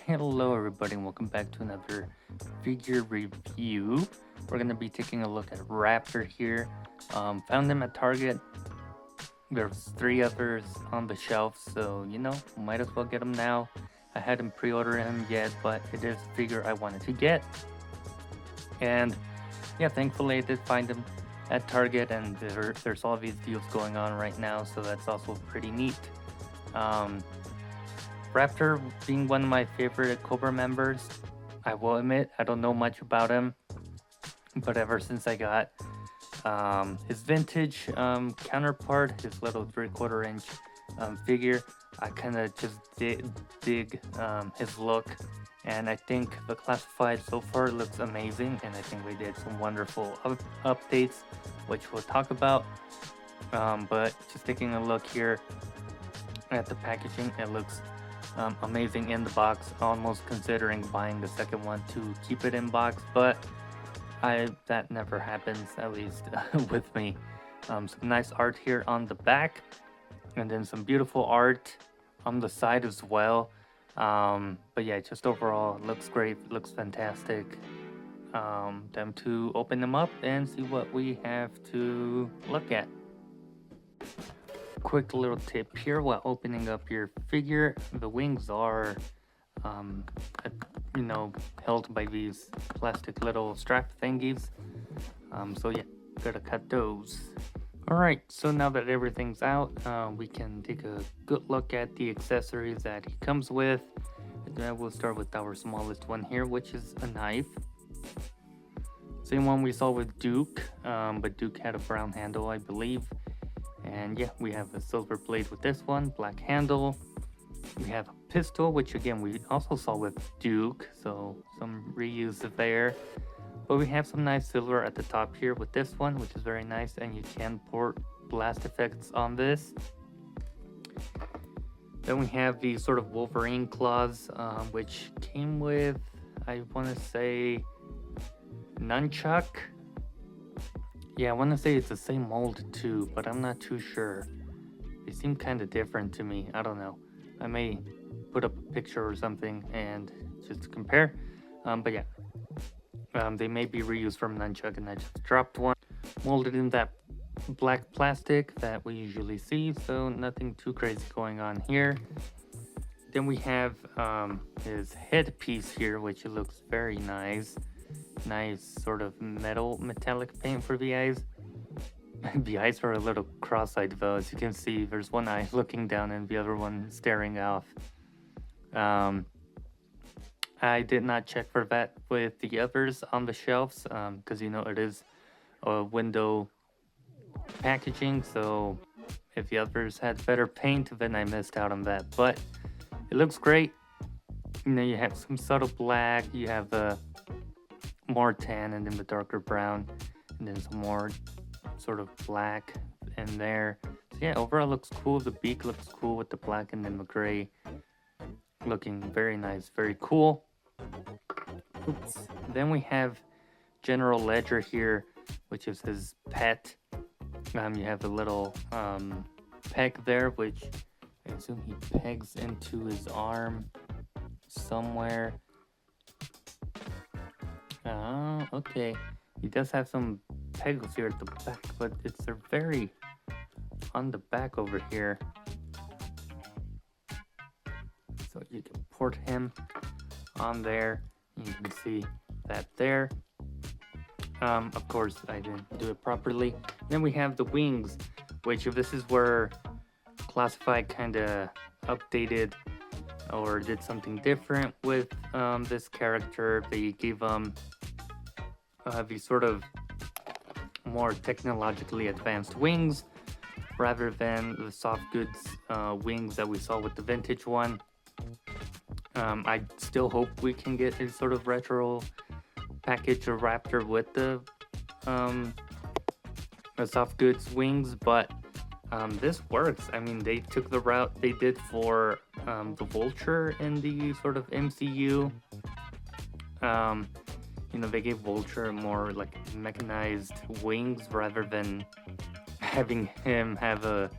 Hello everybody and welcome back to another figure review. We're going to be taking a look at Raptor here. Found him at Target. There's three others on the shelf, so might as well get him now. I hadn't pre-ordered him yet, but it is a figure I wanted to get. And yeah, thankfully I did find him at Target, and there's all these deals going on right now, so that's also pretty neat. Um, Raptor being one of my favorite Cobra members, I will admit I don't know much about him, but ever since I got his vintage counterpart, his little 3/4 inch figure, I kind of just dig his look, and I think the classified so far looks amazing, and I think they did some wonderful updates, which we'll talk about. But just taking a look here at the packaging, it looks amazing in the box. Almost considering buying the second one to keep it in box, but that never happens, at least with me. Some nice art here on the back, and then some beautiful art on the side as well. But yeah, just overall looks great, looks fantastic. Time to open them up and see what we have to look at. Quick little tip here while opening up your figure: the wings are um, uh, held by these plastic little strap thingies. So yeah, gotta cut those. Alright, so now that everything's out, we can take a good look at the accessories that he comes with. And we'll start with our smallest one here, which is a knife. Same one we saw with Duke, but Duke had a brown handle, I believe. And yeah, we have a silver blade with this one, black handle. We have a pistol, which again we also saw with Duke, so some reuse there. But we have some nice silver at the top here with this one, which is very nice, and you can port blast effects on this. Then we have the sort of Wolverine claws, which came with, I want to say, nunchuck. Yeah, I want to say it's the same mold too, but I'm not too sure. They seem kind of different to me. I don't know. I may put up a picture or something and just compare. But yeah, they may be reused from nunchuck, and I just dropped one molded in that black plastic that we usually see, so nothing too crazy going on here. Then we have his headpiece here, which looks very nice. Nice sort of metallic paint for the eyes. The eyes are a little cross-eyed though, as you can see. There's one eye looking down and the other one staring off. I did not check for that with the others on the shelves, because it is a window packaging, so if the others had better paint, then I missed out on that. But it looks great. You have some subtle black, you have the more tan, and then the darker brown, and then some more sort of black in there. So yeah, overall looks cool. The beak looks cool with the black and then the gray, looking very nice, very cool. Oops. Then we have General Ledger here, which is his pet. You have a little peg there, which I assume he pegs into his arm somewhere. Okay. He does have some pegs here at the back, but they're very on the back over here. So you can port him on there. You can see that there. Of course, I didn't do it properly. Then we have the wings, which if this is where Classified kind of updated or did something different with this character. They gave these sort of more technologically advanced wings rather than the soft goods wings that we saw with the vintage one. I still hope we can get a sort of retro package of Raptor with the soft goods wings, but this works. I mean, they took the route they did for the Vulture in the sort of MCU. They gave Vulture more like mechanized wings rather than having him have a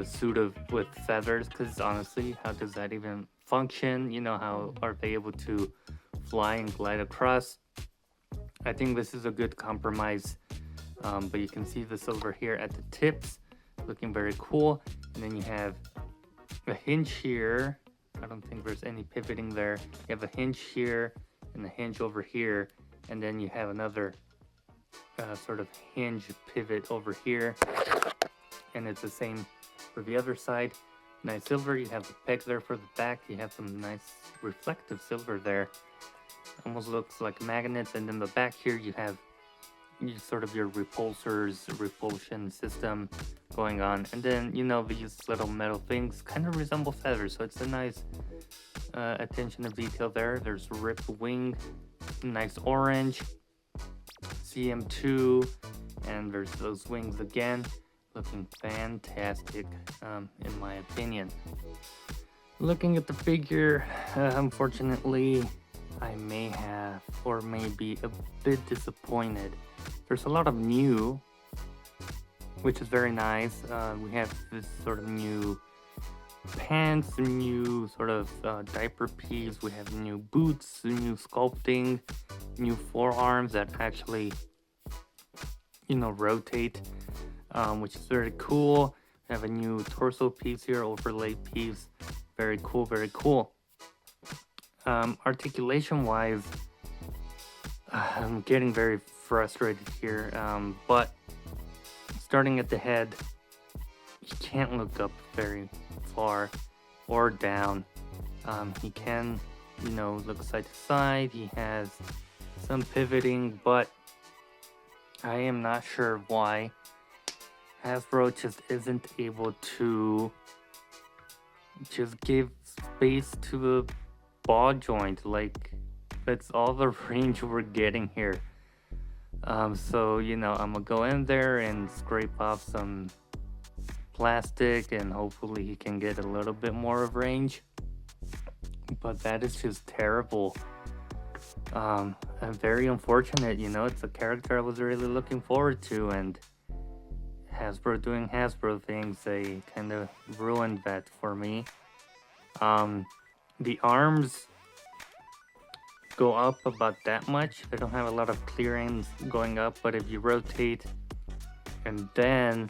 suit with feathers, because honestly, how does that even function. You know, how are they able to fly and glide across? I think this is a good compromise. But you can see this over here at the tips, looking very cool. And then you have a hinge here. I don't think there's any pivoting there. You have a hinge here and a hinge over here, and then you have another sort of hinge pivot over here, and it's the same for the other side. Nice silver. You have a peg there for the back. You have some nice reflective silver there. Almost looks like magnets. And then the back here you have sort of your repulsion system going on, and then these little metal things kind of resemble feathers, so it's a nice attention to detail there. There's ripped wing, nice orange, CM2, and there's those wings again, looking fantastic in my opinion. Looking at the figure, unfortunately I may have or may be a bit disappointed. There's a lot of new, which is very nice. We have this sort of new pants, new sort of diaper piece. We have new boots, new sculpting, new forearms that actually, rotate, which is very cool. We have a new torso piece here, overlay piece. Very cool, very cool. Articulation wise, I'm getting very frustrated here, but starting at the head, he can't look up very far or down. He can, look side to side. He has some pivoting, but I am not sure why Hasbro just isn't able to just give space to the ball joint. Like, that's all the range we're getting here. So I'm gonna go in there and scrape off some plastic, and hopefully he can get a little bit more of range, but that is just terrible. And very unfortunate. It's a character I was really looking forward to, and Hasbro doing Hasbro things, they kind of ruined that for me. The arms go up about that much. They don't have a lot of clearance going up, but if you rotate and then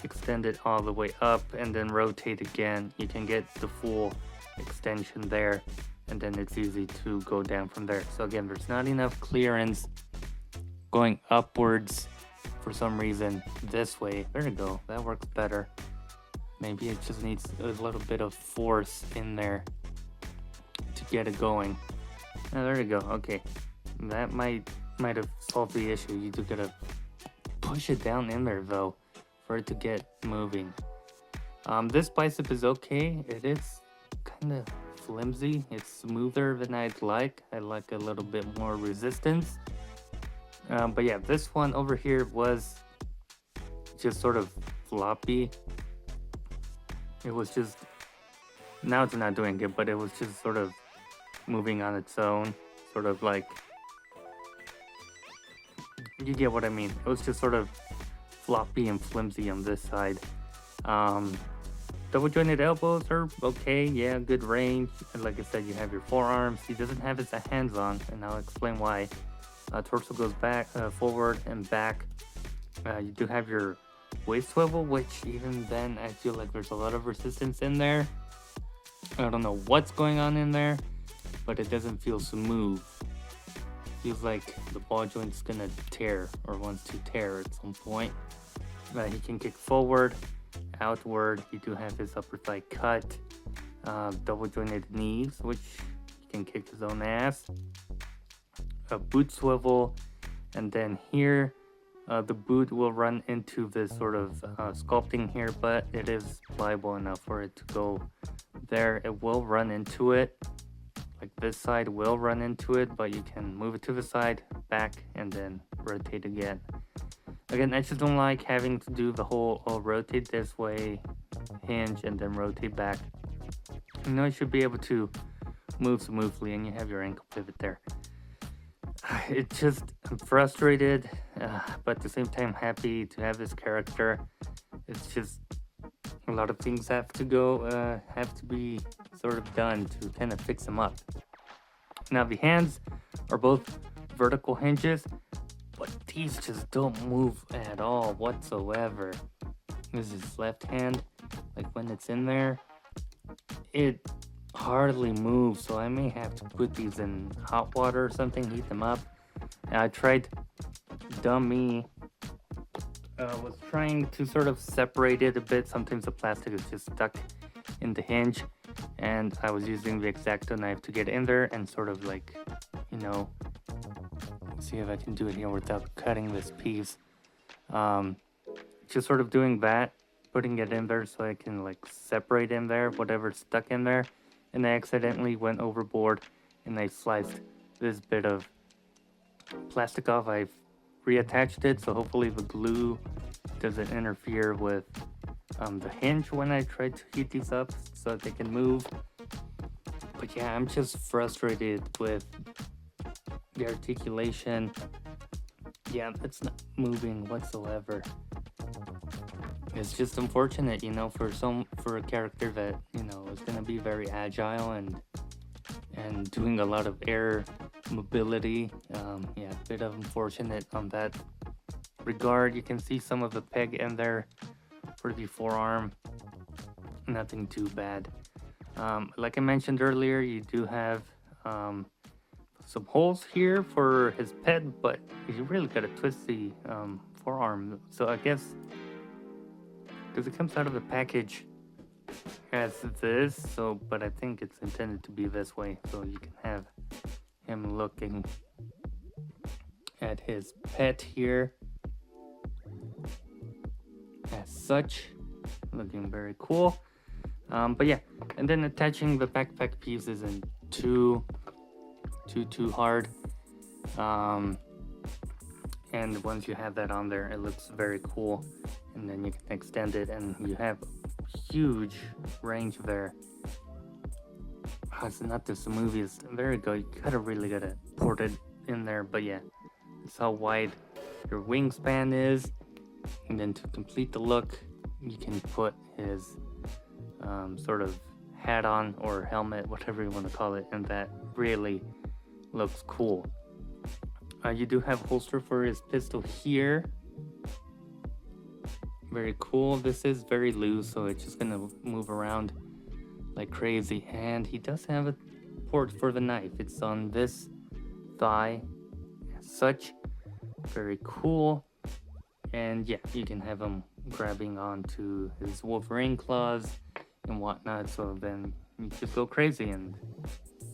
extend it all the way up and then rotate again, you can get the full extension there, and then it's easy to go down from there. So again, there's not enough clearance going upwards for some reason this way. There we go, that works better. Maybe it just needs a little bit of force in there to get it going. Oh, there we go. Okay, that might have solved the issue. You do gotta push it down in there though for it to get moving. This bicep is okay. It is kind of flimsy. It's smoother than I'd like. I like a little bit more resistance. But yeah, this one over here was just sort of floppy. It was just, now it's not doing it, but it was just sort of moving on its own, sort of like, you get what I mean. It was just sort of floppy and flimsy on this side. Double jointed elbows are okay, yeah, good range. And like I said, you have your forearms. He doesn't have his hands on, and I'll explain why. Torso goes back, forward and back. You do have your waist swivel, which even then I feel like there's a lot of resistance in there. I don't know what's going on in there, but it doesn't feel smooth. Feels like the ball joint's gonna tear or wants to tear at some point. He can kick forward, outward. You do have his upper thigh cut, double jointed knees, which he can kick his own ass. A boot swivel, and then here the boot will run into this sort of sculpting here, but it is pliable enough for it to go there. It will run into it, like this side will run into it, but you can move it to the side, back, and then rotate again. Again, I just don't like having to do the whole rotate this way, hinge, and then rotate back. You should be able to move smoothly, and you have your ankle pivot there. I'm frustrated, but at the same time happy to have this character. It's just a lot of things have to be sort of done to kind of fix them up. Now the hands are both vertical hinges, but these just don't move at all whatsoever. This is left hand, like when it's in there, it hardly moves, so I may have to put these in hot water or something, heat them up. And I tried, dummy, was trying to sort of separate it a bit. Sometimes the plastic is just stuck in the hinge, and I was using the X-Acto knife to get in there and sort of like, you know, see if I can do it here without cutting this piece. Just sort of doing that, putting it in there so I can like separate in there whatever's stuck in there. And I accidentally went overboard and I sliced this bit of plastic off. I've reattached it, so hopefully the glue doesn't interfere with the hinge when I try to heat these up so that they can move. But yeah, I'm just frustrated with the articulation. Yeah, it's not moving whatsoever. It's just unfortunate, you know, for a character that, you know, is gonna be very agile and doing a lot of air mobility. Yeah, a bit of unfortunate on that regard. You can see some of the peg in there for the forearm. Nothing too bad. Like I mentioned earlier, you do have some holes here for his pet, but you really gotta twist the forearm. So I guess because it comes out of the package as this, so but I think it's intended to be this way, so you can have him looking at his pet here as such, looking very cool. But yeah, and then attaching the backpack piece isn't too hard. And once you have that on there, it looks very cool. And then you can extend it and you have huge range there. Oh, it's not the smoothest. There you go. You really gotta port it in there. But yeah, it's how wide your wingspan is. And then to complete the look, you can put his sort of hat on or helmet, whatever you want to call it, and that really looks cool. You do have holster for his pistol here. Very cool. This is very loose, so it's just gonna move around like crazy. And he does have a port for the knife. It's on this thigh as such. Very cool. And yeah, you can have him grabbing onto his Wolverine claws and whatnot, so then you just go crazy and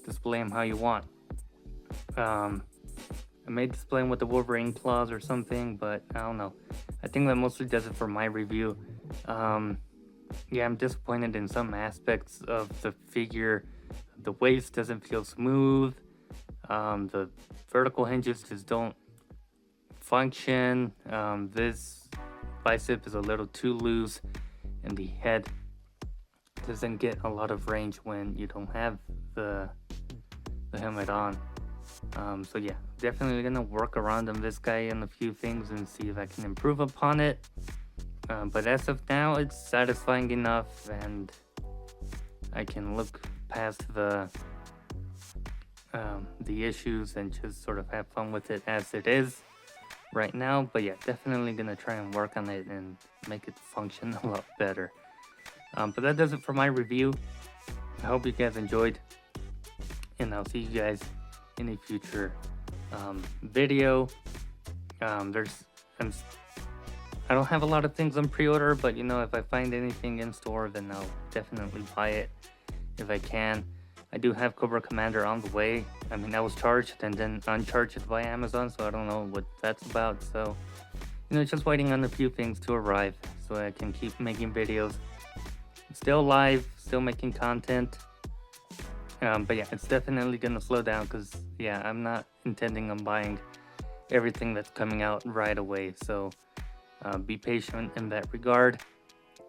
display him how you want. I may display him with the Wolverine claws or something, but I don't know. I think that mostly does it for my review. Yeah, I'm disappointed in some aspects of the figure. The waist doesn't feel smooth. The vertical hinges just don't function. This bicep is a little too loose, and the head doesn't get a lot of range when you don't have the helmet on. So yeah, definitely gonna work around on this guy and a few things and see if I can improve upon it. But as of now, it's satisfying enough, and I can look past the issues and just sort of have fun with it as it is right now. But yeah, definitely gonna try and work on it and make it function a lot better. But that does it for my review. I hope you guys enjoyed, and I'll see you guys in a future video. I don't have a lot of things on pre-order, but you know, if I find anything in store, then I'll definitely buy it if I can. I do have Cobra Commander on the way. I mean, I was charged and then uncharged by Amazon, so I don't know what that's about. So, you know, just waiting on a few things to arrive so I can keep making videos. Still live, still making content. But yeah, it's definitely gonna slow down because, yeah, I'm not intending on buying everything that's coming out right away. So be patient in that regard,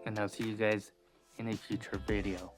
and I'll see you guys in a future video.